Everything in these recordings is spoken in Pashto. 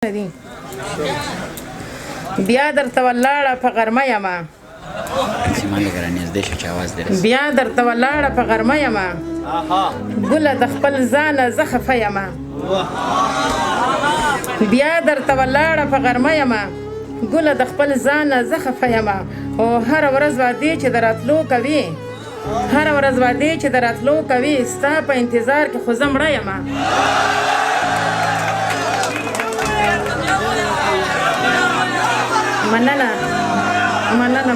دي بیا درته ولاړه په غرمه یمه بیا درته ولاړه په غرمه یمه ګله د خپل ځانه زه خفه یمه بیا درته ولاړه په غرمه یمه ګله د خپل ځانه زه خفه یمه او هره ورځ وعدې چې د راتلو کوي هره ورځ وعدې چې د راتلو کوي ستا په انتظار کې خو زه مړه یمه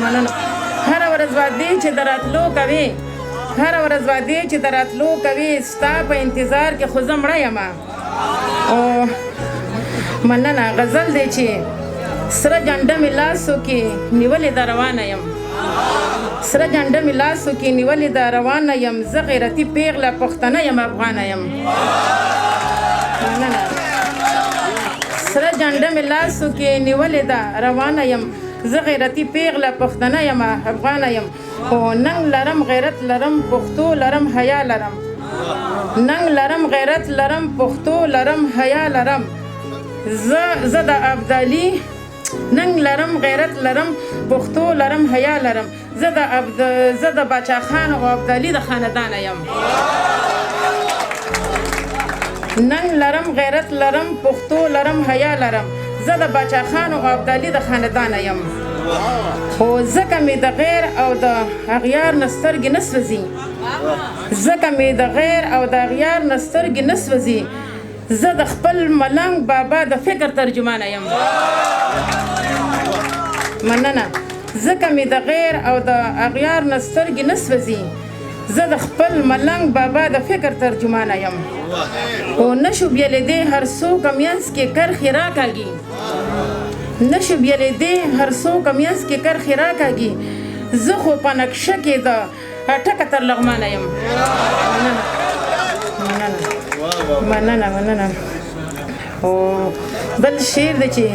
مننه هره ورځ وعدې چې د راتلو کوي هره ورځ وعدې چې د راتلو کوي ستا په انتظار کې خو زه مړه یمه او مننه غزل دی چې سره جنډه مې لاسو کې نیولې ده روانه یم سره جنډه مې لاسو کې نیولې ده روانه یم زه غیرتي پیغله پښتنه یم افغانه یم مننه سره جنډه مې لاسو کې نیولې ده روانه یم زه غیرتي پیغله پښتنه یم افغانه یم خو ننګ لرم غیرت لرم پښتو لرم حیا لرم ننګ لرم غیرت لرم پښتو لرم حیا لرم زه د ابدالي ننګ لرم غیرت لرم پښتو لرم حیا لرم زه د باچا خان او ابدالي د خاندانه یم ننګ لرم غیرت لرم پښتو لرم حیا لرم زه د باچا خان او ابدالي د خاندانه یم خو ځکه مې د غیر او د اغیار نه سترګې نه سوځي ځکه مې د غیر او د اغیار نه سترګې نه سوځي زه د خپل ملنګ بابا د فکر ترجمانه یم مننه ځکه مې د غیر او د اغیار نه سترګې نه سوځي زه د خپل ملنګ بابا د فکر ترجمانه یم او نشو بیلیدې هر څوک منځ کې کرښې راکاږي نشو بیلیدې هر څوک منځ کې کرښې راکاږي زه خو په نقشه کې د ټکه تر لغمانه یم مننه او بل شعر دی چې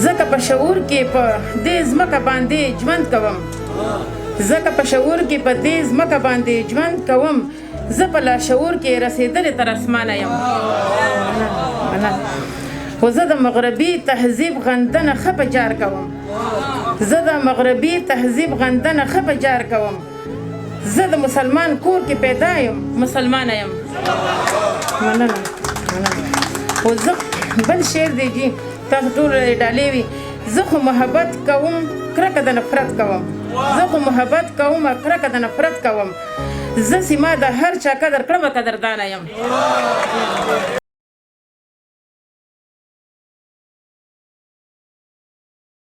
ځکه په شعور کې په دې ځمکه باندې ژوند کوم زکه په شعور کې په دې ځمکه باندې ژوند کوم زه په لاشعور کې رسېدلې تر اسمانه یم خو زه د مغربي تهذیب غندنه ښه په جار کوم زه د مغربي تهذیب غندنه ښه په جار کوم زه د مسلمان کور کې پیدا یم مسلمانه یم مننه خو زه بل شعر دی جي تاسو ټول ډالې وي زه خو محبت کوم کرکه د نفرت کوم زه خو محبت کوم کرکه د نفرت کوم زه سیما د هر چا قدر کړم قدردانه یم